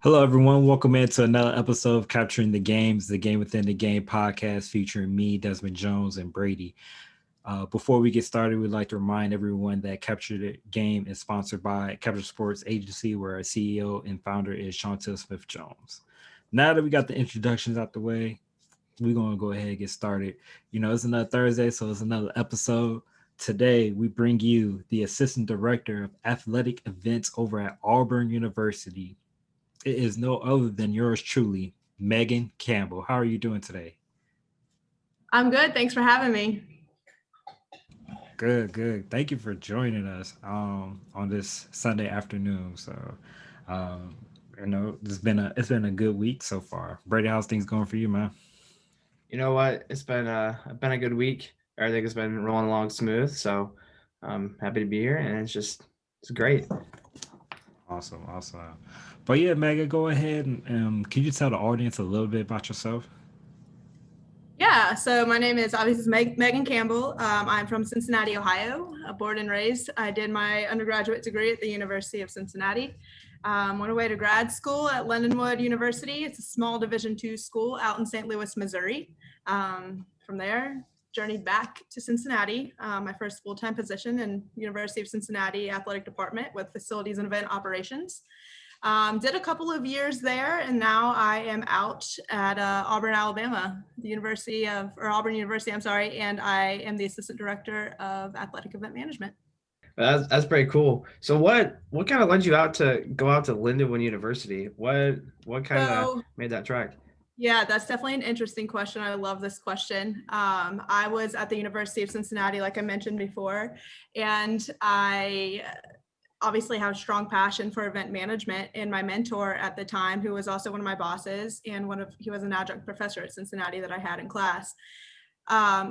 Hello, everyone. Welcome into another episode of Capturing the Games, the Game Within the Game podcast featuring me, Desmond Jones, and Brady. Before we get started, we'd like to remind everyone that Capture the Game is sponsored by Capture Sports Agency, where our CEO and founder is Chantel Smith Jones. Now that we got the introductions out the way, we're going to go ahead and get started. You know, it's another Thursday, so it's another episode. Today, we bring you the Assistant Director of Athletic Events over at Auburn University. It is no other than yours truly, Meghan Campbell. How are you doing today? I'm good. Thanks for having me. Good, good. Thank you for joining us on this Sunday afternoon. Um, it's been a good week so far. Brady, how's things going for you, man? You know what? It's been a good week. Everything has been rolling along smooth. So I'm happy to be here, and it's great. Awesome, awesome. But yeah, Megan, go ahead and can you tell the audience a little bit about yourself? Yeah, so my name is obviously Meghan Campbell. I'm from Cincinnati, Ohio, born and raised. I did my undergraduate degree at the University of Cincinnati. Went away to grad school at Lindenwood University. It's a small Division II school out in St. Louis, Missouri. From there, journeyed back to Cincinnati, my first full-time position in University of Cincinnati Athletic Department with facilities and event operations. Did a couple of years there, and now I am out at Auburn, Alabama, Auburn University, I'm sorry, and I am the Assistant Director of Athletic Event Management. That's pretty cool. So what kind of led you out to go out to Lindenwood University? What kind of So, made that track? yeah, that's definitely an interesting question. I love this question. I was at the University of Cincinnati, like I mentioned before, and I obviously have a strong passion for event management, and my mentor at the time, who was also one of my bosses and he was an adjunct professor at Cincinnati that I had in class.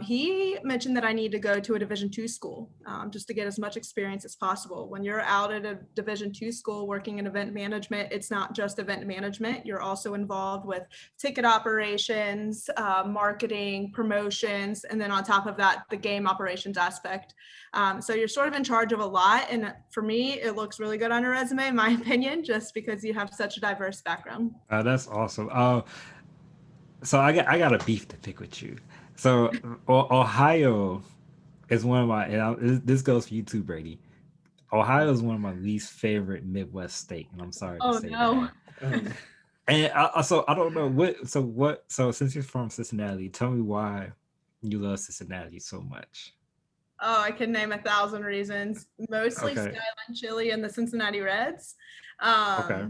He mentioned that I need to go to a Division II school just to get as much experience as possible. When you're out at a Division II school working in event management, it's not just event management. You're also involved with ticket operations, marketing, promotions, and then on top of that, the game operations aspect. So you're sort of in charge of a lot. And for me, it looks really good on a resume, in my opinion, just because you have such a diverse background. That's awesome. So I got a beef to pick with you. So Ohio is one of my, and this goes for you too, Brady. Ohio is one of my least favorite Midwest state, and I'm sorry to Oh, say no. that. And so I don't know So since you're from Cincinnati, tell me why you love Cincinnati so much. Oh, I can name 1,000 reasons. Mostly Okay. Skyline Chili and the Cincinnati Reds. Okay.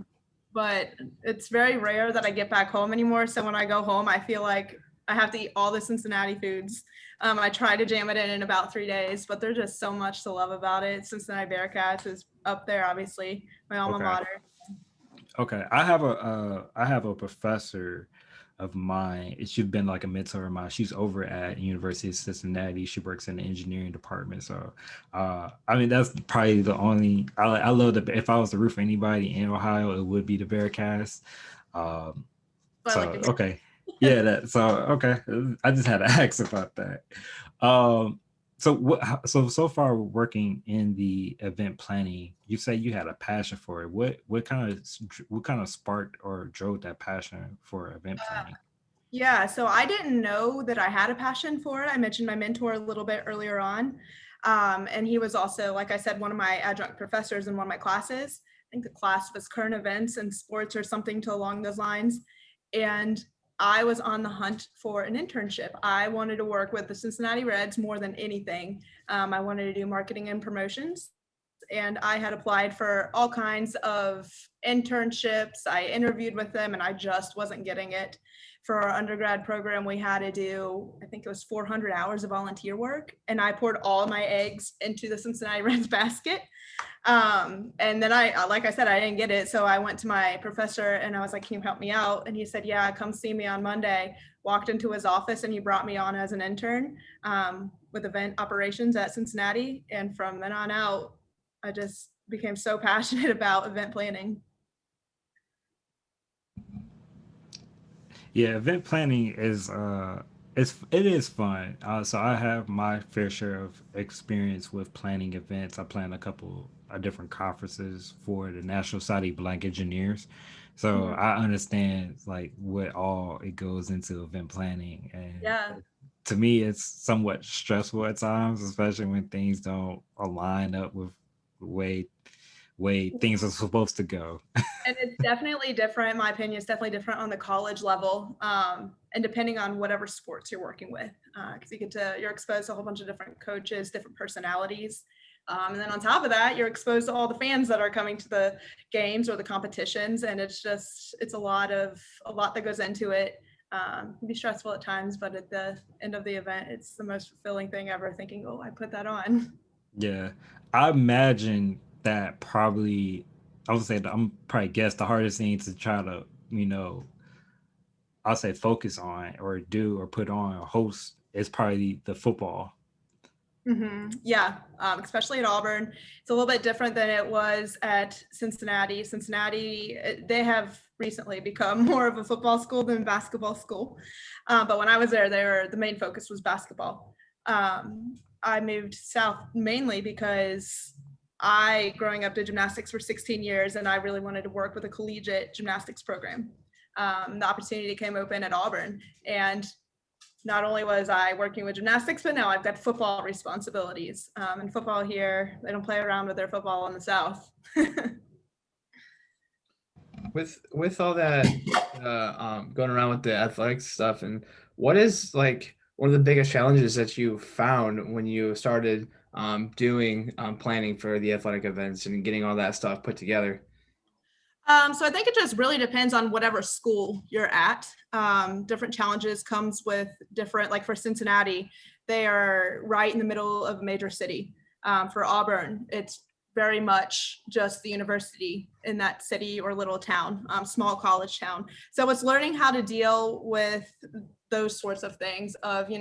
But it's very rare that I get back home anymore. So when I go home, I feel like I have to eat all the Cincinnati foods. I try to jam it in about 3 days, but there's just so much to love about it. Cincinnati Bearcats is up there, obviously, my alma Okay. mater. Okay. I have a professor of mine. She's been like a mentor of mine. She's over at University of Cincinnati. She works in the engineering department. So, I mean, that's probably the only. I love the. If I was to root for anybody in Ohio, it would be the Bearcats. Um, So I so like to okay, yeah. Okay. I just had to ask about that. Um, so far working in the event planning, you say you had a passion for it. What kind of sparked or drove that passion for event planning? Yeah, so I didn't know that I had a passion for it. I mentioned my mentor a little bit earlier on. And he was also, like I said, one of my adjunct professors in one of my classes. I think the class was current events and sports or something to along those lines. And I was on the hunt for an internship. I wanted to work with the Cincinnati Reds more than anything. I wanted to do marketing and promotions. And I had applied for all kinds of internships. I interviewed with them and I just wasn't getting it. For our undergrad program, we had to do, I think it was 400 hours of volunteer work. And I poured all my eggs into the Cincinnati Reds basket. And then like I said, I didn't get it. So I went to my professor and I was like, can you help me out? And he said, yeah, come see me on Monday. Walked into his office and he brought me on as an intern with event operations at Cincinnati. And from then on out, I just became so passionate about event planning. Yeah, event planning it is fun. So I have my fair share of experience with planning events. I planned a couple of different conferences for the National Society of Black Engineers. So I understand like what all it goes into event planning, and Yeah. to me it's somewhat stressful at times, especially when things don't align up with the way things are supposed to go. And it's definitely different. In my opinion, it's definitely different on the college level, and depending on whatever sports you're working with, because you're exposed to a whole bunch of different coaches, different personalities, and then on top of that, you're exposed to all the fans that are coming to the games or the competitions, and it's a lot that goes into it. It can be stressful at times, but at the end of the event, it's the most fulfilling thing ever. Thinking, oh, I put that on. Yeah, I imagine that probably, I would say that I'm probably guess the hardest thing to try to, I'll say focus on or do or put on or host is probably the football. Yeah, especially at Auburn. It's a little bit different than it was at Cincinnati. They have recently become more of a football school than basketball school. But when I was there, the main focus was basketball. I moved south mainly because growing up, did gymnastics for 16 years, and I really wanted to work with a collegiate gymnastics program. The opportunity came open at Auburn, and not only was I working with gymnastics, but now I've got football responsibilities. And football here, they don't play around with their football in the South. With all that going around with the athletics stuff, and what is like one of the biggest challenges that you found when you started doing planning for the athletic events and getting all that stuff put together? So I think it just really depends on whatever school you're at. Different challenges comes with different, like for Cincinnati, they are right in the middle of a major city. For Auburn, it's very much just the university in that city or little town, small college town. So it's learning how to deal with those sorts of things of,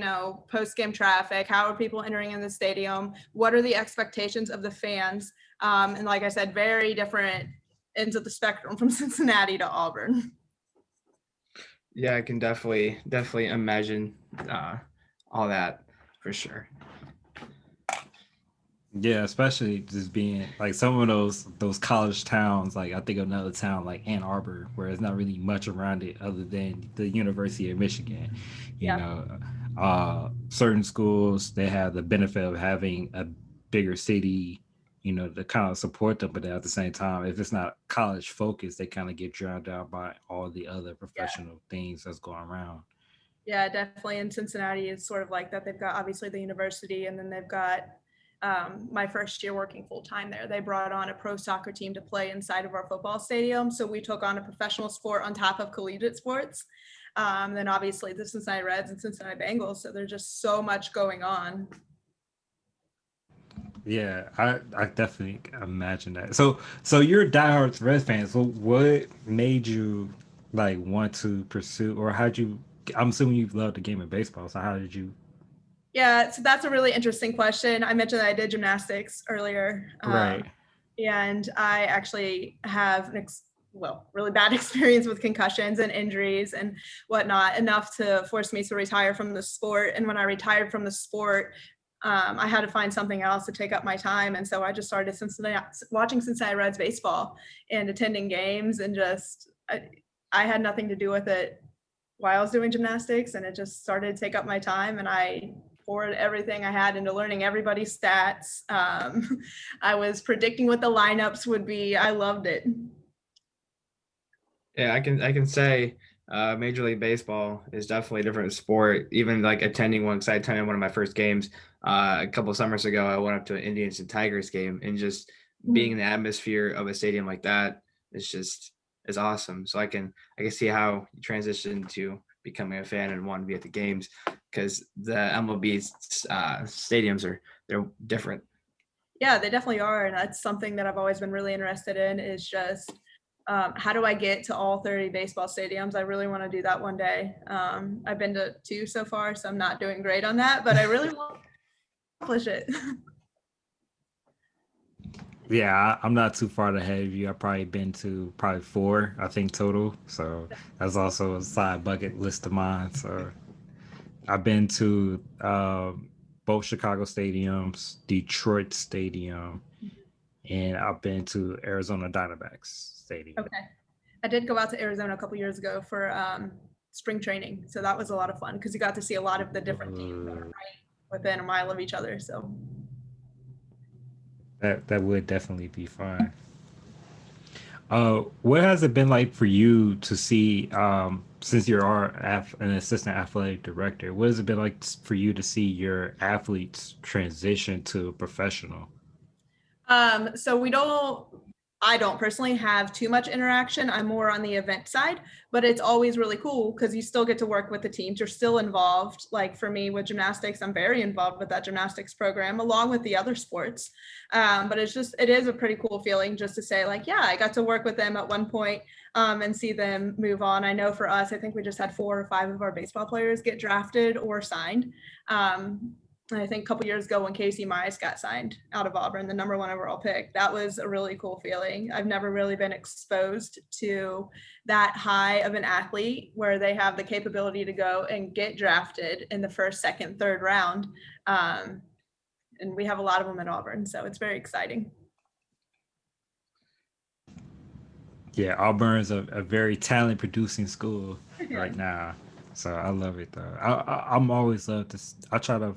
post-game traffic, how are people entering in the stadium, what are the expectations of the fans? And like I said, very different ends of the spectrum from Cincinnati to Auburn. Yeah, I can definitely imagine all that for sure. Yeah, especially just being like some of those college towns. Like I think of another town like Ann Arbor, where there's not really much around it other than the University of Michigan. You Yeah. know, certain schools they have the benefit of having a bigger city, to kind of support them. But at the same time, if it's not college focused, they kind of get drowned out by all the other professional things that's going around. Yeah, definitely. In Cincinnati, it's sort of like that. They've got obviously the university, and then they've got my first year working full time there. They brought on a pro soccer team to play inside of our football stadium. So we took on a professional sport on top of collegiate sports. Then obviously the Cincinnati Reds and Cincinnati Bengals. So there's just so much going on. Yeah, I definitely imagine that. So you're a diehard Reds fan. So what made you like want to pursue, or how'd you? I'm assuming you love the game of baseball. So how did you? Yeah, so that's a really interesting question. I mentioned that I did gymnastics earlier. Right. And I actually have really bad experience with concussions and injuries and whatnot, enough to force me to retire from the sport. And when I retired from the sport, I had to find something else to take up my time. And so I just started watching Cincinnati Reds baseball and attending games, and I had nothing to do with it while I was doing gymnastics, and it just started to take up my time, and I poured everything I had into learning everybody's stats. I was predicting what the lineups would be. I loved it. Yeah, I can say Major League Baseball is definitely a different sport. Even like attending one, because I attended one of my first games a couple of summers ago. I went up to an Indians and Tigers game, and just being in the atmosphere of a stadium like that is awesome. So I can see how you transition to becoming a fan and want to be at the games, because the MLB stadiums they're different. Yeah, they definitely are, and that's something that I've always been really interested in. Is just how do I get to all 30 baseball stadiums? I really want to do that one day. I've been to 2 so far, so I'm not doing great on that, but I really want to accomplish it. Yeah, I'm not too far ahead of you. I've probably been to 4, I think total. So that's also a side bucket list of mine. So I've been to both Chicago stadiums, Detroit Stadium, and I've been to Arizona Diamondbacks Stadium. Okay. I did go out to Arizona a couple years ago for spring training. So that was a lot of fun because you got to see a lot of the different teams that are right within a mile of each other. So That would definitely be fun. What has it been like for you to see, since you are an assistant athletic director, what has it been like for you to see your athletes transition to professional? So I don't personally have too much interaction. I'm more on the event side, but it's always really cool because you still get to work with the teams. You're still involved. Like for me with gymnastics, I'm very involved with that gymnastics program along with the other sports. But it is a pretty cool feeling just to say like, yeah, I got to work with them at one point and see them move on. I know for us, I think we just had 4 or 5 of our baseball players get drafted or signed. And I think a couple years ago when Casey Mize got signed out of Auburn, the #1 overall pick, that was a really cool feeling. I've never really been exposed to that high of an athlete where they have the capability to go and get drafted in the first, second, third round. And we have a lot of them at Auburn, so it's very exciting. Yeah, Auburn is a very talent producing school Yeah. right now. So I love it though. I'm always love to, I try to,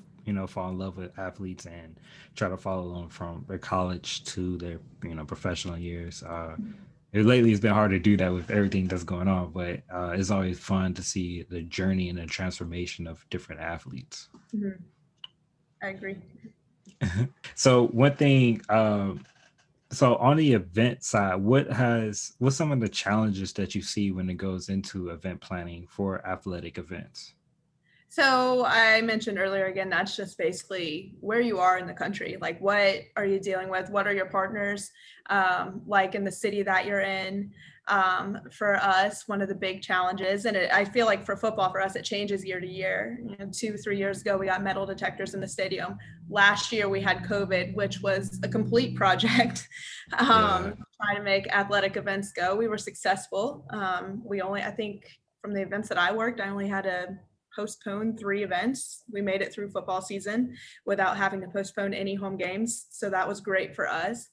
fall in love with athletes and try to follow them from their college to their, professional years. Lately it's been hard to do that with everything that's going on, but it's always fun to see the journey and the transformation of different athletes. Mm-hmm. I agree. So one thing, so on the event side, what's some of the challenges that you see when it goes into event planning for athletic events? So I mentioned earlier, again, that's just basically where you are in the country. Like, what are you dealing with? What are your partners like in the city that you're in? For us, one of the big challenges, and I feel like for football, for us, it changes year to year. 2-3 years ago, we got metal detectors in the stadium. Last year, we had COVID, which was a complete project trying to make athletic events go. We were successful. I think from the events that I worked, I only had to postpone 3 events. We made it through football season without having to postpone any home games. So that was great for us.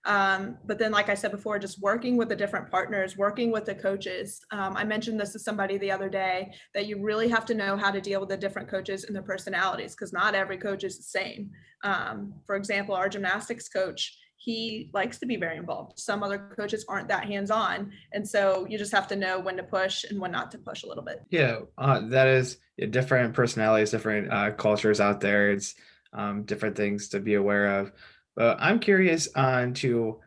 But then, like I said before, just working with the different partners, working with the coaches. I mentioned this to somebody the other day that you really have to know how to deal with the different coaches and their personalities because not every coach is the same. For example, our gymnastics coach, he likes to be very involved. Some other coaches aren't that hands-on. And so you just have to know when to push and when not to push a little bit. Yeah, that is different personalities, different cultures out there. It's different things to be aware of. But I'm curious on to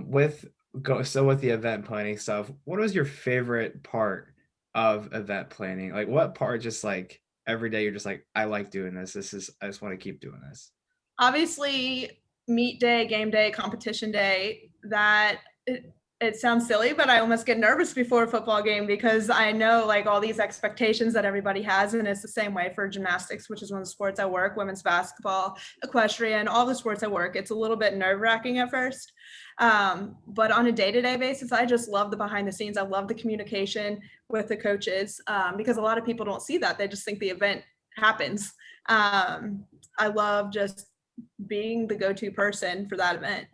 with with the event planning stuff, what was your favorite part of event planning? Like what part just like every day you're just like, I like doing this. I just want to keep doing this. Obviously, meet day, game day, competition day, it sounds silly, but I almost get nervous before a football game because I know like all these expectations that everybody has. And it's the same way for gymnastics, which is one of the sports I work, women's basketball, equestrian, all the sports I work. It's a little bit nerve-wracking at first. But on a day-to-day basis, I just love the behind the scenes. I love the communication with the coaches because a lot of people don't see that. They just think the event happens. I love just being the go-to person for that event.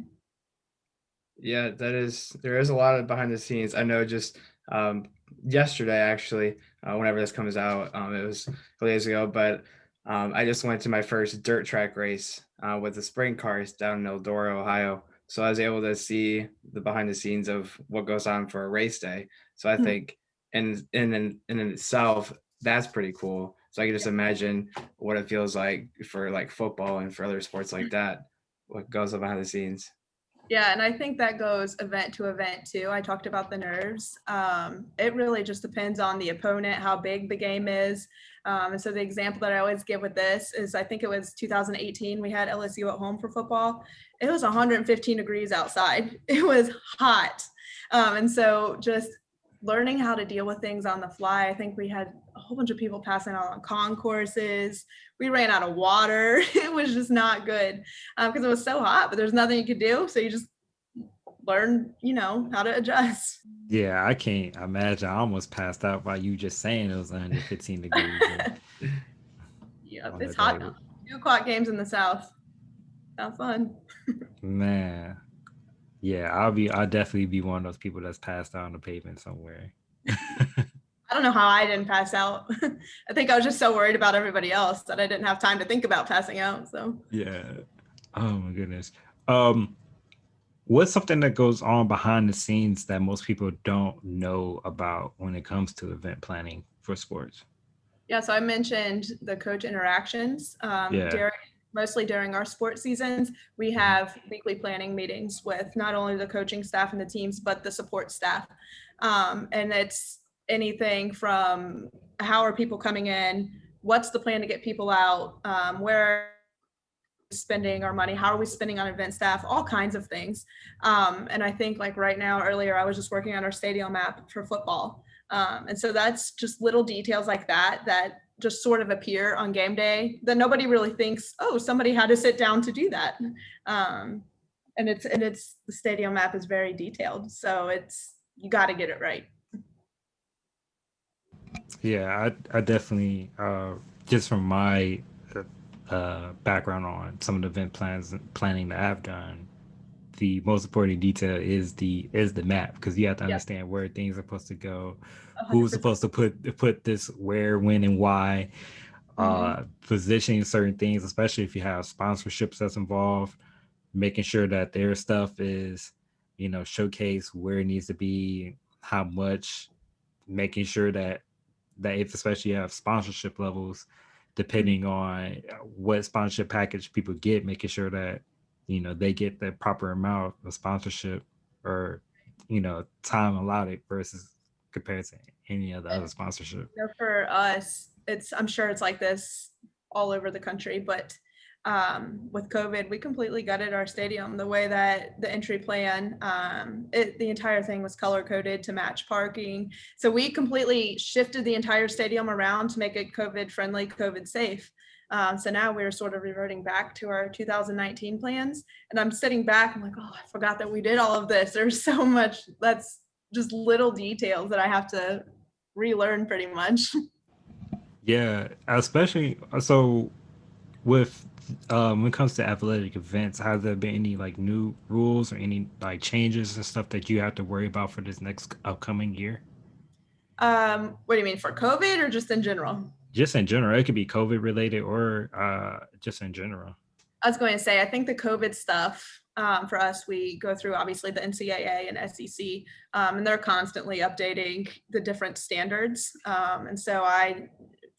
Yeah, there is a lot of behind the scenes. I know just yesterday actually, whenever this comes out, it was a couple days ago, but I just went to my first dirt track race with the sprint cars down in Eldora, Ohio. So I was able to see the behind the scenes of what goes on for a race day. So I think in itself, that's pretty cool. So I can just imagine what it feels like for like football and for other sports like that, what goes on behind the scenes. Yeah, and I think that goes event to event too. I talked about the nerves. It really just depends on the opponent, how big the game is. And so the example that I always give with this is I think it was 2018, we had LSU at home for football. It was 115 degrees outside. It was hot. And so just learning how to deal with things on the fly. I think we had a whole bunch of people passing out on concourses. We ran out of water. It was just not good because it was so hot, but there's nothing you could do. So you just learn, how to adjust. Yeah, I can't imagine. I almost passed out by you just saying it was 115 degrees. Yeah, it's hot day. now. 2 o'clock games in the South. Not fun. Man. Yeah, I'll definitely be one of those people that's passed out on the pavement somewhere. I don't know how I didn't pass out. I think I was just so worried about everybody else that I didn't have time to think about passing out. So Yeah. Oh my goodness. Um, what's something that goes on behind the scenes that most people don't know about when it comes to event planning for sports? yeah, so I mentioned the coach interactions. Yeah. Mostly during our sports seasons, we Mhm. have weekly planning meetings with not only the coaching staff and the teams, but the support staff. And it's anything from how are people coming in, what's the plan to get people out, where spending our money, how are we spending on event staff, all kinds of things. And I think like right now, earlier I was just working on our stadium map for football. And so that's just little details like that that just sort of appear on game day that nobody really thinks, oh, somebody had to sit down to do that. And it's the stadium map is very detailed, so it's you got to get it right. Yeah, I definitely just from my background on some of the event plans planning that I've done, the most important detail is the map because you have to Yep, understand where things are supposed to go, who's 100%. supposed to put this where, when, and why. Mhm. Positioning certain things, especially if you have sponsorships that's involved, making sure that their stuff is, showcase where it needs to be, how much, making sure that if especially you have sponsorship levels, depending on what sponsorship package people get, making sure that they get the proper amount of sponsorship or time allotted versus compared to any of the other sponsorship. For us, I'm sure it's like this all over the country, but with COVID, we completely gutted our stadium. The way that the entry plan, the entire thing was color coded to match parking. So we completely shifted the entire stadium around to make it COVID friendly, COVID safe. So now we're sort of reverting back to our 2019 plans. And I'm sitting back, I'm like, oh, I forgot that we did all of this. There's so much that's just little details that I have to relearn pretty much. Yeah, especially so with when it comes to athletic events, has there been any like new rules or any like changes and stuff that you have to worry about for this next upcoming year? What do you mean, for COVID or just in general? Just in general, it could be COVID related or just in general. I was going to say, I think the COVID stuff for us, we go through obviously the NCAA and SEC, and they're constantly updating the different standards. And so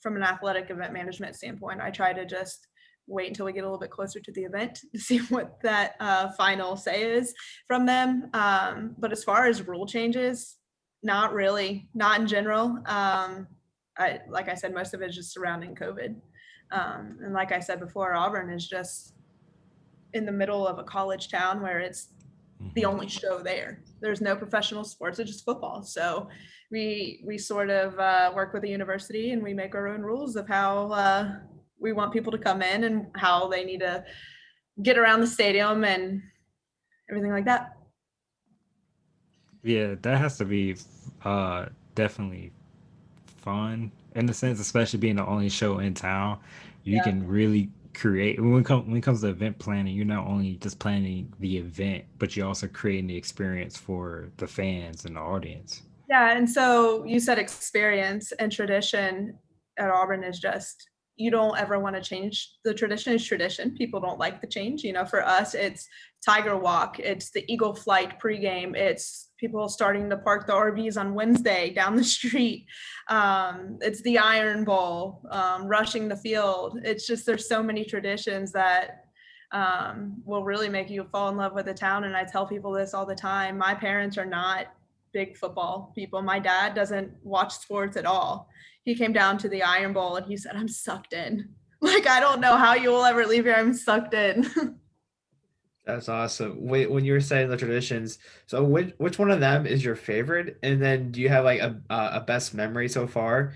from an athletic event management standpoint, I try to just wait until we get a little bit closer to the event to see what that final say is from them. But as far as rule changes, not really, not in general. Like I said, most of it is just surrounding COVID. And like I said before, Auburn is just in the middle of a college town where it's the only show there. There's no professional sports, it's just football. So we sort of work with the university and we make our own rules of how we want people to come in and how they need to get around the stadium and everything like that. Yeah, that has to be definitely fun in the sense, especially being the only show in town. You Yeah. can really create when it comes to event planning. You're not only just planning the event, but you're also creating the experience for the fans and the audience. Yeah, and so you said experience and tradition at Auburn is just you don't ever want to change the tradition. Is tradition. People don't like the change. For us, it's Tiger Walk, it's the Eagle Flight pregame, it's people starting to park the RVs on Wednesday down the street. It's the Iron Bowl, rushing the field. It's just there's so many traditions that will really make you fall in love with the town. And I tell people this all the time. My parents are not big football people. My dad doesn't watch sports at all. He came down to the Iron Bowl and he said, I'm sucked in. Like, I don't know how you will ever leave here. I'm sucked in. That's awesome. Wait, when you were saying the traditions, so which one of them is your favorite? And then do you have like a best memory so far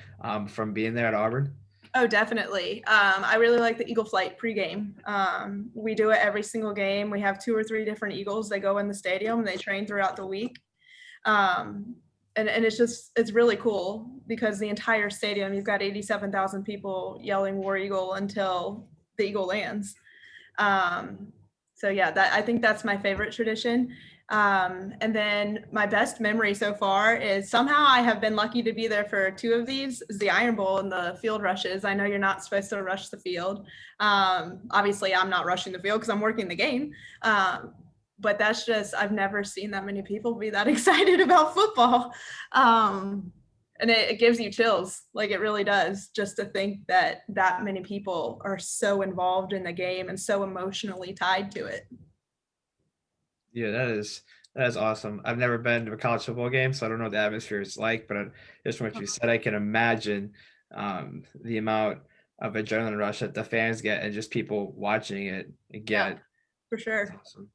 from being there at Auburn? Oh, definitely. I really like the Eagle Flight pregame. We do it every single game. We have 2 or 3 different Eagles. They go in the stadium and they train throughout the week. Um, and it's really cool because the entire stadium, you've got 87,000 people yelling War Eagle until the Eagle lands. So yeah, I think that's my favorite tradition. And then my best memory so far is somehow I have been lucky to be there for 2 of these, is the Iron Bowl and the field rushes. I know you're not supposed to rush the field. Obviously, I'm not rushing the field because I'm working the game. But that's just, I've never seen that many people be that excited about football. And it gives you chills, like it really does, just to think that that many people are so involved in the game and so emotionally tied to it. Yeah, that is awesome. I've never been to a college football game, so I don't know what the atmosphere is like. But just from what you said, I can imagine the amount of adrenaline rush that the fans get and just people watching it get. Yeah, for sure. That's awesome.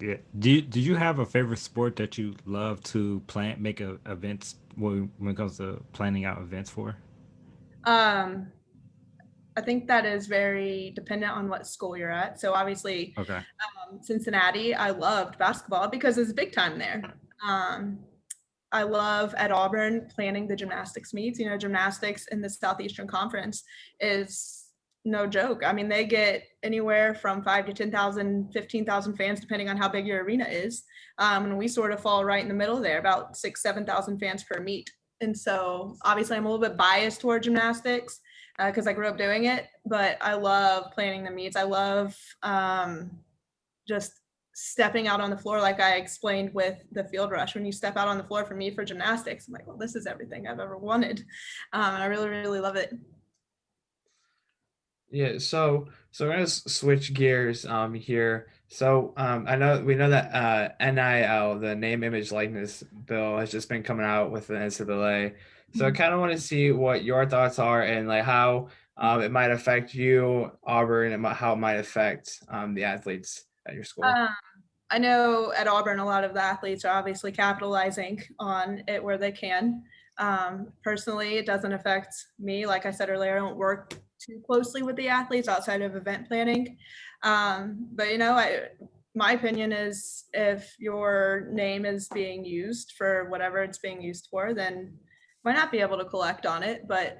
Yeah. Do you have a favorite sport that you love to make events when it comes to planning out events for? I think that is very dependent on what school you're at. So obviously, Okay. Cincinnati, I loved basketball because it's big time there. I love at Auburn planning the gymnastics meets. You know, gymnastics in the Southeastern Conference is no joke. I mean, they get anywhere from 5 to 10,000, 15,000 fans, depending on how big your arena is. And we sort of fall right in the middle there, about 6,000, 7,000 fans per meet. And so obviously I'm a little bit biased toward gymnastics because I grew up doing it, but I love planning the meets. I love just stepping out on the floor, like I explained with the field rush. When you step out on the floor for me for gymnastics, I'm like, well, this is everything I've ever wanted. And I really, really love it. Yeah, so we're gonna switch gears here. So I know we know that NIL, the name image likeness bill, has just been coming out with the NCAA. So I kind of want to see what your thoughts are and like how it might affect you, Auburn, and how it might affect the athletes at your school. I know at Auburn, a lot of the athletes are obviously capitalizing on it where they can. Personally, it doesn't affect me. Like I said earlier, I don't work too closely with the athletes outside of event planning. But you know, my opinion is if your name is being used for whatever it's being used for, then might not be able to collect on it. But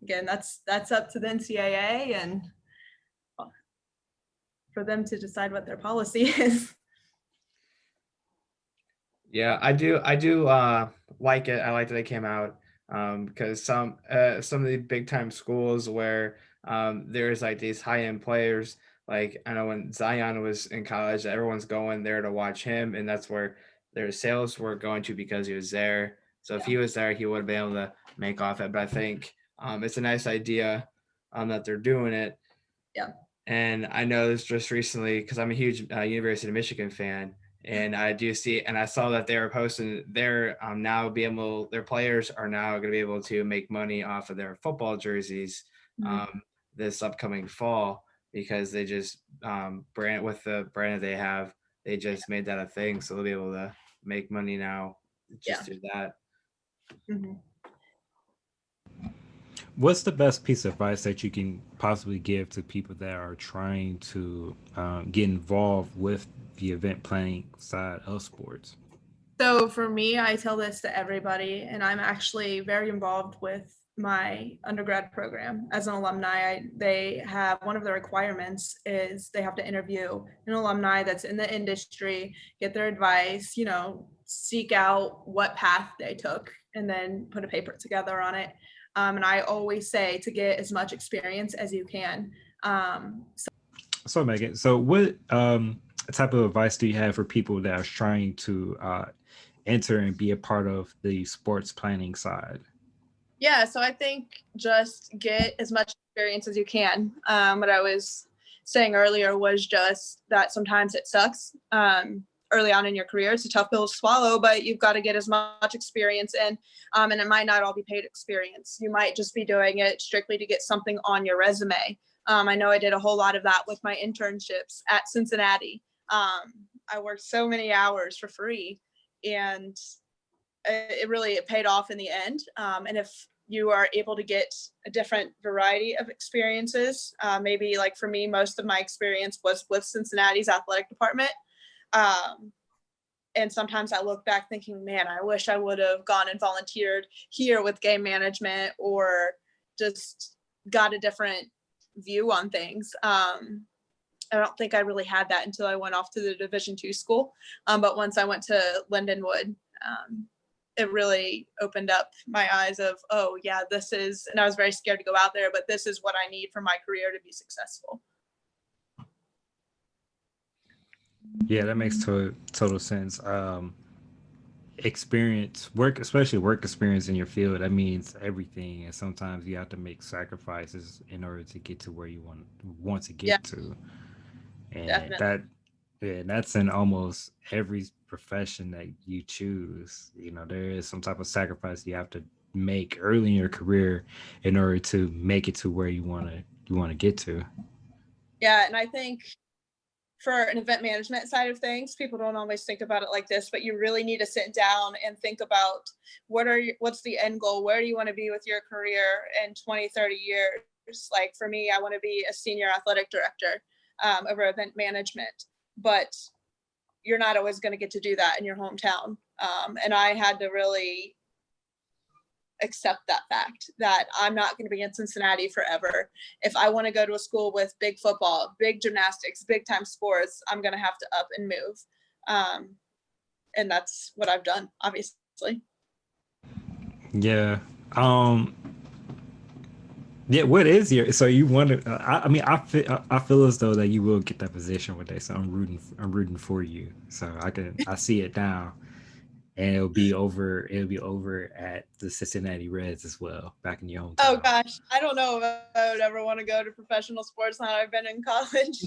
again, that's up to the NCAA and for them to decide what their policy is. Yeah, I do like it. I like that they came out because some of the big time schools where there's like these high end players. Like I know when Zion was in college, everyone's going there to watch him, and that's where their sales were going to because he was there. So if he was there, he would have been able to make off it. But I think it's a nice idea that they're doing it. Yeah. And I know this just recently because I'm a huge University of Michigan fan, and I do see, and I saw that they were posting their now their players are now going to be able to make money off of their football jerseys this upcoming fall because they just brand with the brand that they have, they just made that a thing, so they'll be able to make money now just do that. Mm-hmm. What's the best piece of advice that you can possibly give to people that are trying to get involved with the event planning side of sports? So for me, I tell this to everybody, and I'm actually very involved with my undergrad program as an alumni. They have one of the requirements is they have to interview an alumni that's in the industry, get their advice, you know, seek out what path they took, and then put a paper together on it. And I always say to get as much experience as you can. So Megan, so what type of advice do you have for people that are trying to enter and be a part of the sports planning side? Yeah, so I think just get as much experience as you can. What I was saying earlier was just that sometimes it sucks. Early on in your career, it's a tough pill to swallow, but you've got to get as much experience in, and it might not all be paid experience. You might just be doing it strictly to get something on your resume. I know I did a whole lot of that with my internships at Cincinnati. I worked so many hours for free, and it paid off in the end. And if you are able to get a different variety of experiences, maybe like for me, most of my experience was with Cincinnati's athletic department. And sometimes I look back thinking, man, I wish I would have gone and volunteered here with game management or just got a different view on things. I don't think I really had that until I went off to the Division II school. But once I went to Lindenwood, it really opened up my eyes of, oh yeah, this is, and I was very scared to go out there, but this is what I need for my career to be successful. Yeah, that makes total sense. Work experience in your field, that means everything. And sometimes you have to make sacrifices in order to get to where you want to get to. And Definitely. that's in almost every profession that you choose. There is some type of sacrifice you have to make early in your career in order to make it to where you want to get to. Yeah, and I think for an event management side of things, people don't always think about it like this, but you really need to sit down and think about what's the end goal? Where do you want to be with your career in 20, 30 years? Like for me, I want to be a senior athletic director over event management, but you're not always going to get to do that in your hometown. And I had to really accept that fact that I'm not going to be in Cincinnati forever. If I want to go to a school with big football, big gymnastics, big time sports, I'm going to have to up and move. And that's what I've done, obviously. Yeah. Yeah. What is so you want to? I feel as though that you will get that position one day. So I'm rooting for you. So I see it now. And it'll be over at the Cincinnati Reds as well, back in your hometown. Oh gosh, I don't know if I would ever want to go to professional sports now I've been in college.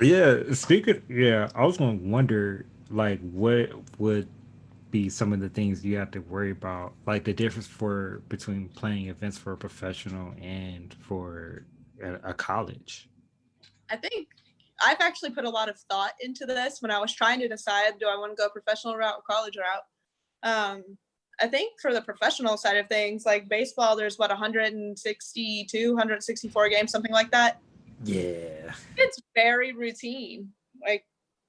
I was gonna wonder, like, what would be some of the things you have to worry about, like the difference between playing events for a professional and for a college. I think I've actually put a lot of thought into this when I was trying to decide, do I want to go professional route or college route? I think for the professional side of things, like baseball, there's 162, 164 games, something like that. Yeah. It's very routine. Like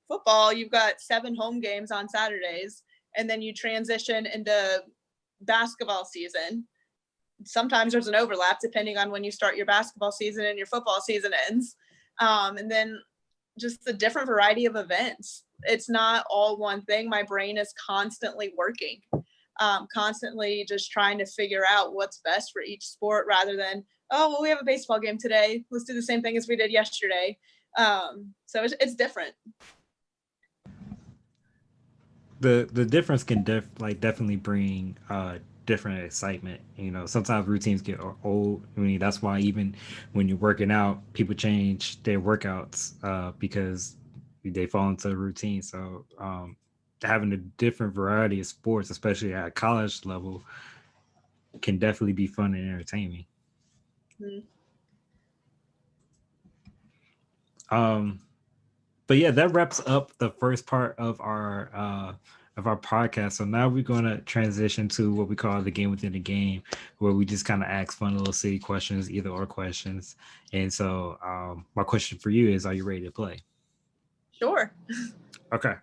football, you've got 7 home games on Saturdays, and then you transition into basketball season. Sometimes there's an overlap depending on when you start your basketball season and your football season ends. And then just the different variety of events. It's not all one thing. My brain is constantly working, constantly just trying to figure out what's best for each sport rather than, oh, well, we have a baseball game today. Let's do the same thing as we did yesterday. So it's different. The difference can definitely bring different excitement. Sometimes routines get old. That's why even when you're working out, people change their workouts because they fall into a routine. So having a different variety of sports, especially at a college level, can definitely be fun and entertaining. Mm-hmm. But yeah, that wraps up the first part of our podcast. So now we're going to transition to what we call the game within the game, where we just kind of ask fun little silly questions, either or questions. And so my question for you is, are you ready to play? Sure. Okay.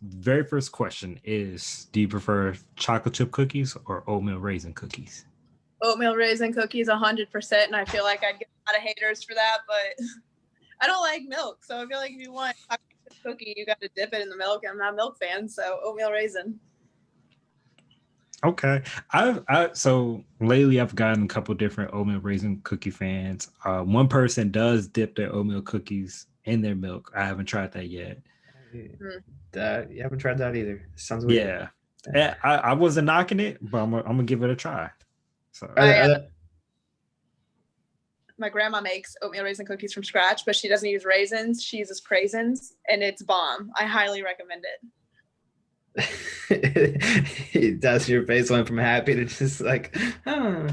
Very first question is, do you prefer chocolate chip cookies or oatmeal raisin cookies? Oatmeal raisin cookies 100%. And I feel like I'd get a lot of haters for that, but I don't like milk. So I feel like if you want a chocolate chip cookie, you got to dip it in the milk. I'm not a milk fan, so oatmeal raisin. Okay. So lately I've gotten a couple different oatmeal raisin cookie fans. One person does dip their oatmeal cookies in their milk. I haven't tried that yet. You haven't tried that either. Sounds weird. Yeah. I wasn't knocking it, but I'm gonna give it a try. So my grandma makes oatmeal raisin cookies from scratch, but she doesn't use raisins. She uses craisins, and it's bomb. I highly recommend it. That's your face went from happy to just like, I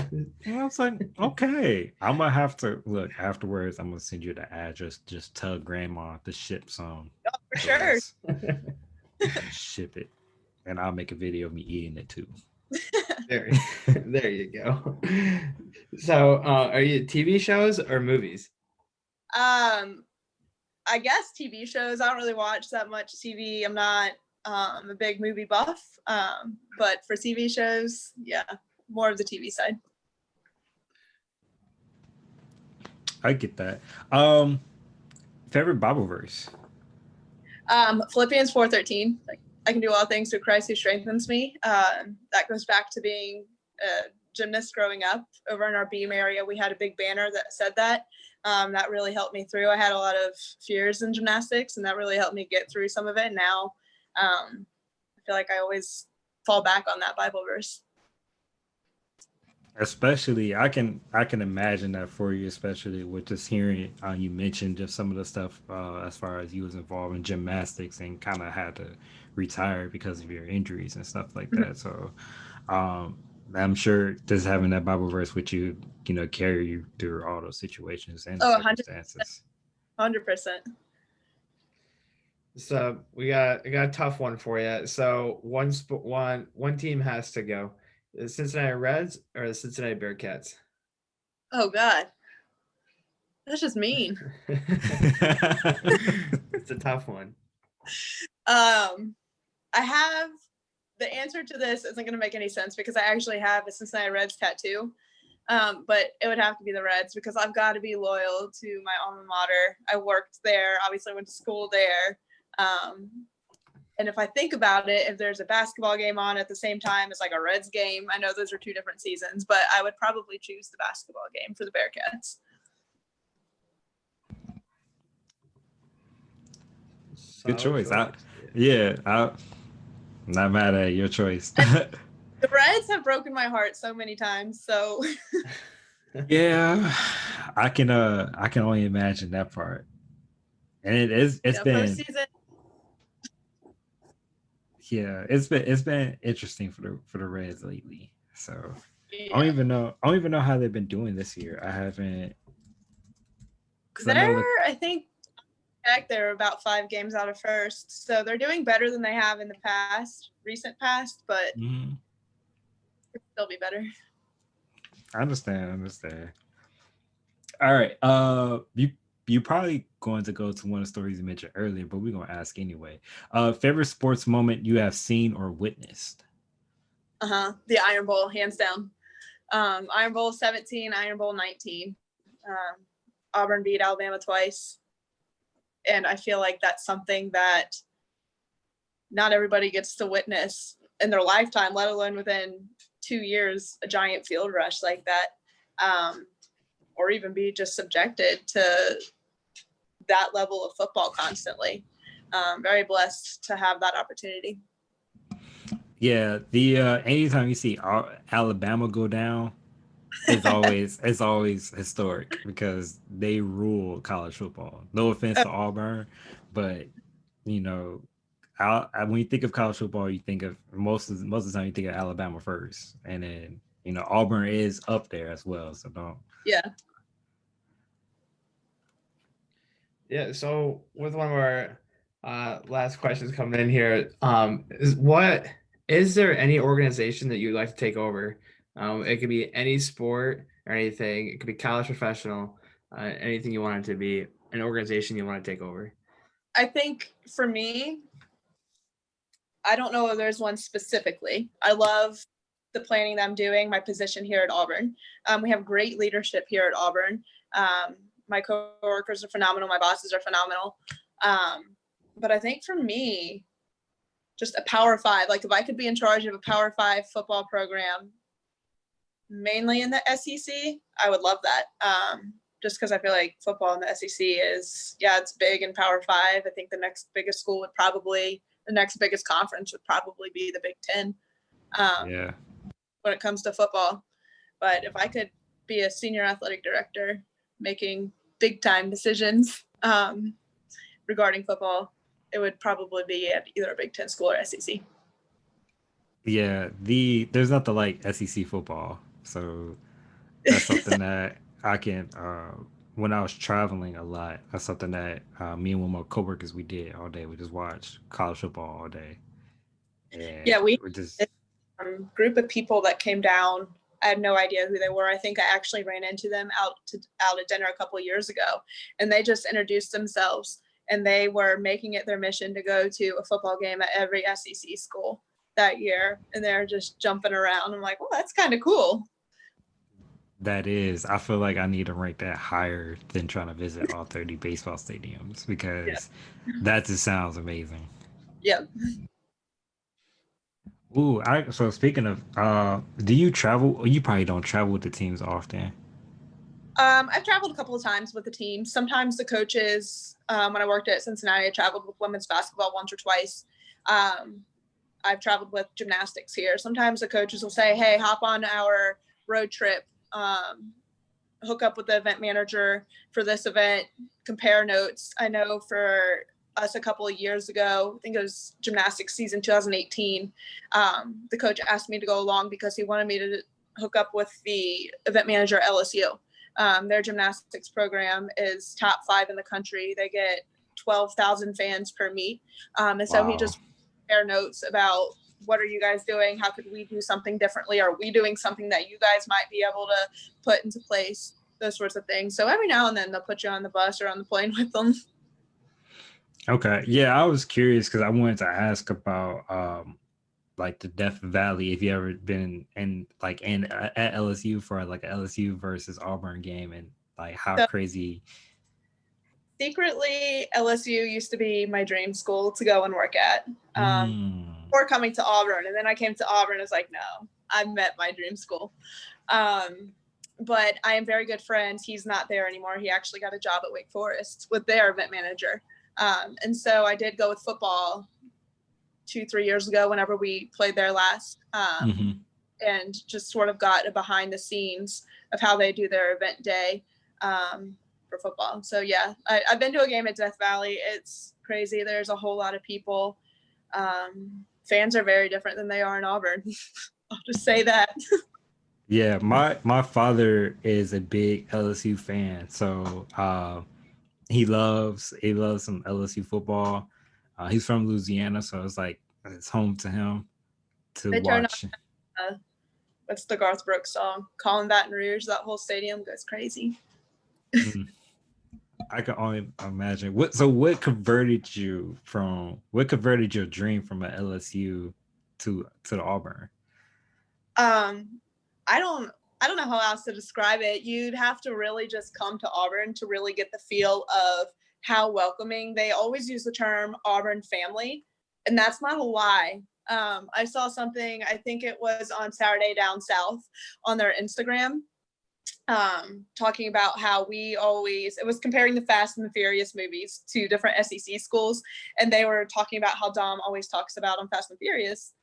was like, okay. I'm gonna have to look afterwards. I'm gonna send you the address. Just tell grandma to ship some. Oh, for sure. Ship it, and I'll make a video of me eating it too. There you go. So, are you TV shows or movies? I guess TV shows. I don't really watch that much TV. I'm not a big movie buff, but for TV shows, yeah, more of the TV side. I get that. Favorite Bible verse? Philippians 4:13. Like, I can do all things through Christ who strengthens me. That goes back to being a gymnast growing up. Over in our Beam area, we had a big banner that said that. That really helped me through. I had a lot of fears in gymnastics, and that really helped me get through some of it. Now, I feel like I always fall back on that Bible verse. Especially, I can imagine that for you, especially with just hearing you mentioned just some of the stuff as far as you was involved in gymnastics and kind of had to retire because of your injuries and stuff like that. So um, I'm sure just having that Bible verse with you, carry you through all those situations and circumstances. 100%. So I got a tough one for you. So one team has to go. The Cincinnati Reds or the Cincinnati Bearcats? Oh God, that's just mean. It's a tough one. I have the answer to this isn't going to make any sense because I actually have a Cincinnati Reds tattoo. But it would have to be the Reds because I've got to be loyal to my alma mater. I worked there, obviously went to school there. And if I think about it, if there's a basketball game on at the same time as like a Reds game, I know those are two different seasons, but I would probably choose the basketball game for the Bearcats. Good choice. I'm not mad at your choice. The Reds have broken my heart so many times, so yeah, I can only imagine that part. And it's been postseason. Yeah, it's been interesting for the Reds lately. So yeah. I don't even know how they've been doing this year. I haven't. I think they're about 5 games out of first, so they're doing better than they have in the recent past, but it'll still be better. I understand. All right. You probably going to go to one of the stories you mentioned earlier, but we're gonna ask anyway. Favorite sports moment you have seen or witnessed? The Iron Bowl, hands down. Iron Bowl 17, Iron Bowl 19. Auburn beat Alabama twice. And I feel like that's something that not everybody gets to witness in their lifetime, let alone within 2 years, a giant field rush like that. Or even be just subjected to that level of football constantly. Very blessed to have that opportunity. Yeah, the anytime you see Alabama go down, it's always historic because they rule college football. No offense to Auburn, but when you think of college football, you think of most of the time you think of Alabama first, and then Auburn is up there as well. So don't. Yeah. Yeah. So with one of our last questions coming in here, is there any organization that you'd like to take over? It could be any sport or anything. It could be college, professional, anything you want it to be, an organization you want to take over. I think for me, I don't know if there's one specifically. I love the planning that I'm doing, my position here at Auburn. We have great leadership here at Auburn. My coworkers are phenomenal. My bosses are phenomenal. But I think for me, just a Power 5, like if I could be in charge of a Power 5 football program, mainly in the SEC, I would love that. Just because I feel like football in the SEC it's big in Power 5. I think the next biggest conference would probably be the Big Ten. When it comes to football. But if I could be a senior athletic director making big time decisions regarding football, it would probably be at either a Big Ten school or SEC. Yeah, there's nothing like SEC football. So that's something that I can when I was traveling a lot, that's something that me and one of my coworkers we did all day. We just watched college football all day. And we just group of people that came down. I had no idea who they were. I think I actually ran into them out at dinner a couple of years ago, and they just introduced themselves, and they were making it their mission to go to a football game at every SEC school that year, and they're just jumping around. I'm like, well, that's kind of cool. That is, I feel like I need to rank that higher than trying to visit all 30 baseball stadiums Yeah. because that just sounds amazing. Yeah. Ooh, so speaking of, do you travel? You probably don't travel with the teams often. I've traveled a couple of times with the team. Sometimes the coaches, when I worked at Cincinnati, I traveled with women's basketball once or twice. I've traveled with gymnastics here. Sometimes the coaches will say, hey, hop on our road trip, hook up with the event manager for this event, compare notes. I know for us a couple of years ago, I think it was gymnastics season 2018, the coach asked me to go along because he wanted me to hook up with the event manager at LSU. Their gymnastics program is top 5 in the country. They get 12,000 fans per meet. And so he just compared notes about what are you guys doing? How could we do something differently? Are we doing something that you guys might be able to put into place? Those sorts of things. So every now and then they'll put you on the bus or on the plane with them. Okay. Yeah, I was curious because I wanted to ask about like the Death Valley. If you ever been in at LSU for like a LSU versus Auburn game and like how So, crazy. secretly, LSU used to be my dream school to go and work at. Before coming to Auburn, and then I came to Auburn. I was like, no, I met my dream school. But I am very good friends. He's not there anymore. He actually got a job at Wake Forest with their event manager. And so I did go with football 2-3 years ago whenever we played there last, and just sort of got a behind the scenes of how they do their event day for football. So yeah, I've been to a game at Death Valley. It's crazy. There's a whole lot of people. Fans are very different than they are in Auburn. I'll just say that. Yeah, my father is a big LSU fan, so he loves some LSU football. He's from Louisiana, so it's like it's home to him to They turn watch. on, what's the Garth Brooks song? Calling Baton Rouge, that whole stadium goes crazy. I can only imagine. What converted your dream from a LSU to the Auburn? I don't know how else to describe it. You'd have to really just come to Auburn to really get the feel of how welcoming. They always use the term Auburn family, and that's not a lie. I saw something, I think it was on Saturday Down South on their Instagram, talking about how it was comparing the Fast and the Furious movies to different SEC schools. And they were talking about how Dom always talks about on Fast and Furious,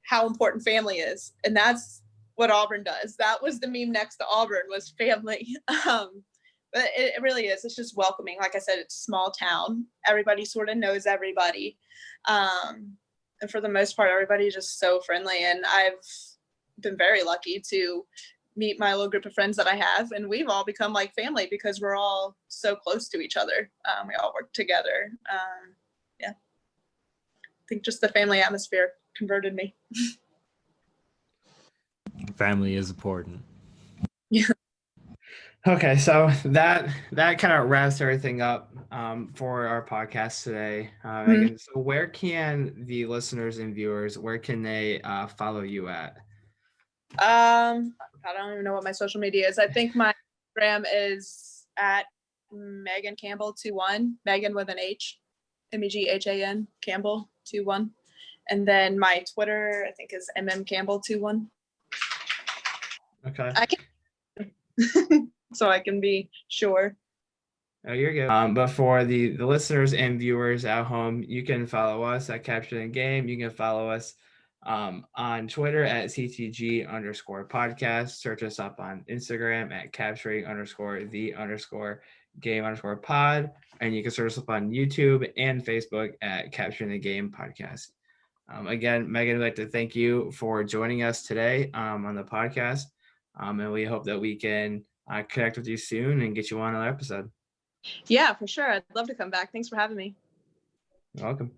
how important family is. And that's what Auburn does. That was the meme next to Auburn, was family. But it really is. It's just welcoming. Like I said, it's a small town. Everybody sort of knows everybody. And for the most part, everybody's just so friendly. And I've been very lucky to meet my little group of friends that I have. And we've all become like family because we're all so close to each other. We all work together. Yeah. I think just the family atmosphere converted me. Family is important. Yeah. Okay, so that kind of wraps everything up for our podcast today. Meghan, so where can the listeners and viewers, where can they follow you at? I don't even know what my social media is. I think my Instagram is at Meghan Campbell 21, Meghan with an H, Meghan Campbell 21, and then my Twitter I think is Campbell 21. Okay. So I can be sure. Oh, you're good. But for the listeners and viewers at home, you can follow us at Capture the Game. You can follow us on Twitter at CTG_podcast. Search us up on Instagram at capturing_the_game_pod. And you can search us up on YouTube and Facebook at Capturing the Game Podcast. Again, Meghan, I'd like to thank you for joining us today on the podcast. And we hope that we can connect with you soon and get you on another episode. Yeah, for sure. I'd love to come back. Thanks for having me. You're welcome.